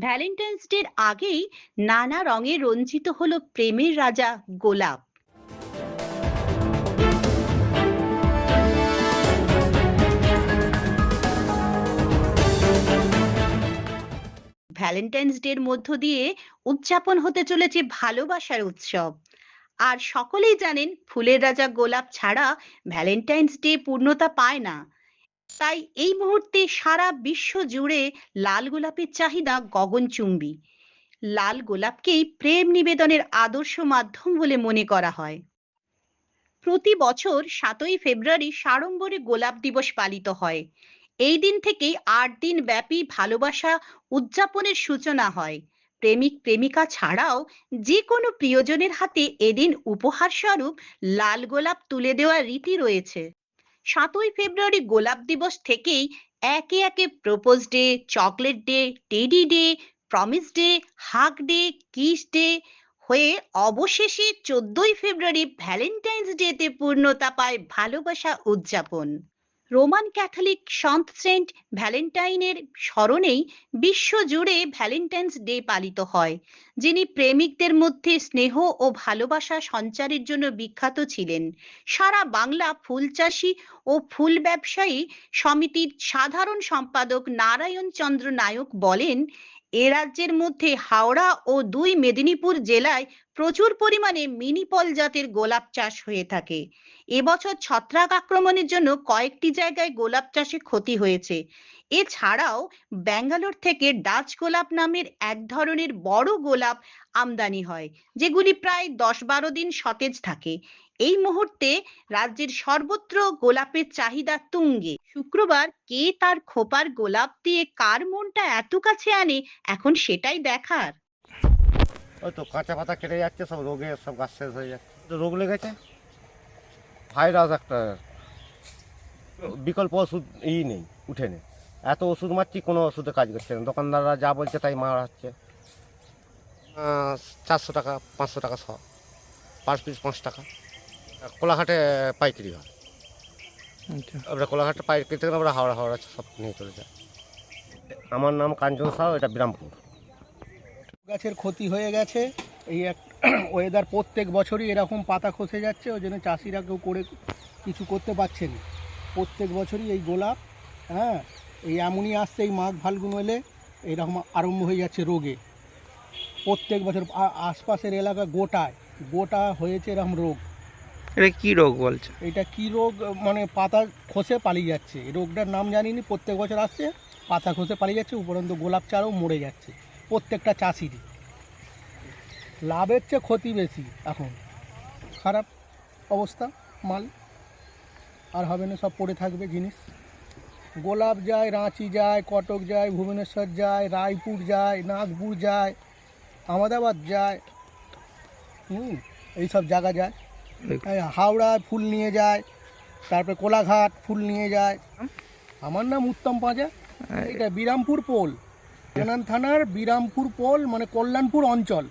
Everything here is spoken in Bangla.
ভ্যালেন্টাইন্স ডের আগেই নানা রঙে রঞ্জিত হলো প্রেমের রাজা গোলাপ। ভ্যালেন্টাইন্স ডের মধ্য দিয়ে উদযাপন হতে চলেছে ভালোবাসার উৎসব। আর সকলেই জানেন ফুলের রাজা গোলাপ ছাড়া ভ্যালেন্টাইন্স ডে পূর্ণতা পায় না। তাই এই মুহূর্তে সারা বিশ্ব জুড়ে লাল গোলাপের চাহিদা গগনচুম্বী। লাল গোলাপকেই প্রেম নিবেদনের আদর্শ মাধ্যম বলে মনে করা হয়। প্রতি বছর ৭ই ফেব্রুয়ারি সাড়ম্বরে গোলাপ দিবস পালিত হয়। এই দিন থেকেই ৮ দিন ব্যাপী ভালোবাসা উদযাপনের সূচনা হয়। প্রেমিক প্রেমিকা ছাড়াও যে কোনো প্রিয়জনের হাতে এদিন উপহার স্বরূপ লাল গোলাপ তুলে দেওয়ার রীতি রয়েছে। ৭ই ফেব্রুয়ারি গোলাপ দিবস থেকেই একে একে propose day, chocolate day, teddy day, promise day, hug day, kiss day হয়ে অবশেষে ১৪ই ফেব্রুয়ারি ভ্যালেন্টাইন্স ডেতে পূর্ণতা পায় ভালোবাসা উদযাপন। রোমান ক্যাথলিক সন্ত সেন্ট ভ্যালেন্টাইনের স্মরণেই বিশ্বজুড়ে ভ্যালেন্টাইন্স ডে পালিত হয়, যিনি প্রেমিকদের মধ্যে স্নেহ ও ভালোবাসা সঞ্চারের জন্য বিখ্যাত ছিলেন। সারা বাংলা ফুল চাষী ও ফুল ব্যবসায়ী সমিতির সাধারণ সম্পাদক নারায়ণ চন্দ্র নায়ক বলেন, এ রাজ্যের মধ্যে হাওড়া ও ২ মেদিনীপুর জেলায় প্রচুর পরিমাণে মিনিপল জাতের গোলাপ চাষ হয়ে থাকে। এবছর ছত্রাক আক্রমণের জন্য কয়েকটি জায়গায় গোলাপ চাষে ক্ষতি হয়েছে। এছাড়াও ব্যাঙ্গালোর থেকে ডাচ গোলাপ নামের এক ধরনের বড় গোলাপ আমদানি হয়, যেগুলি প্রায় ১০-১২ দিন সতেজ থাকে। এই মুহূর্তে রাজ্যের সর্বত্র গোলাপের চাহিদা তুঙ্গে। শুক্রবার কে তার খোপার গোলাপ দিয়ে কার মনটা এত কাছে আনে, এখন সেটাই দেখার। ওই তো কাঁচা পাতা কেটে যাচ্ছে, সব রোগে সব গাছ শেষ হয়ে যাচ্ছে। তো রোগ লেগেছে, ভাইরাস একটা, বিকল্প ওষুধ নেই, উঠেনি। এত ওষুধ মারছি, কোনো ওষুধে কাজ করছে না। দোকানদাররা যা বলছে তাই মারা হচ্ছে। ৪০০ টাকা ৫০০ টাকা সব, পার পিস ৫ টাকা। কোলাঘাটে পাইকারি হয়। আমরা কোলাঘাটে পাইকারি থেকে আমরা হাওড়া সব নিয়ে চলে যাই। আমার নাম কাঞ্চন সাউ, এটা বিরামপুর। গাছের ক্ষতি হয়ে গেছে। এই এক ওয়েদার প্রত্যেক বছরই এরকম পাতা খসে যাচ্ছে, ওই জন্য চাষিরা কেউ করে কিছু করতে পারছে না। প্রত্যেক বছরই এই গোলাপ, হ্যাঁ, এই এমনই আসছে, এই মাঘ ফাল্গুন এলে এরকম আরম্ভ হয়ে যাচ্ছে রোগে। প্রত্যেক বছর আশপাশের এলাকা গোটা হয়েছে এরকম রোগ। এটা কি রোগ বলছে? এটা কি রোগ মানে পাতা খসে পালিয়ে যাচ্ছে, এই রোগটার নাম জানিনি। প্রত্যেক বছর আসছে, পাতা খসে পালিয়ে যাচ্ছে, উপরন্ত গোলাপ চারাও মরে যাচ্ছে প্রত্যেকটা চাষিরই। লাভের চেয়ে ক্ষতি বেশি, এখন খারাপ অবস্থা, মাল আর হবে না, সব পড়ে থাকবে জিনিস। গোলাপ যায়, রাঁচি যায়, কটক যায়, ভুবনেশ্বর যায়, রায়পুর যায়, নাগপুর যায়, আহমেদাবাদ যায়, এইসব জায়গা যায়। হাওড়ায় ফুল নিয়ে যায়, তারপরে কোলাঘাট ফুল নিয়ে যায়। আমার নাম উত্তম পাঁজা, এটা বিরামপুর পোল, থানার বিরামপুর পোল, মানে কল্যাণপুর অঞ্চল।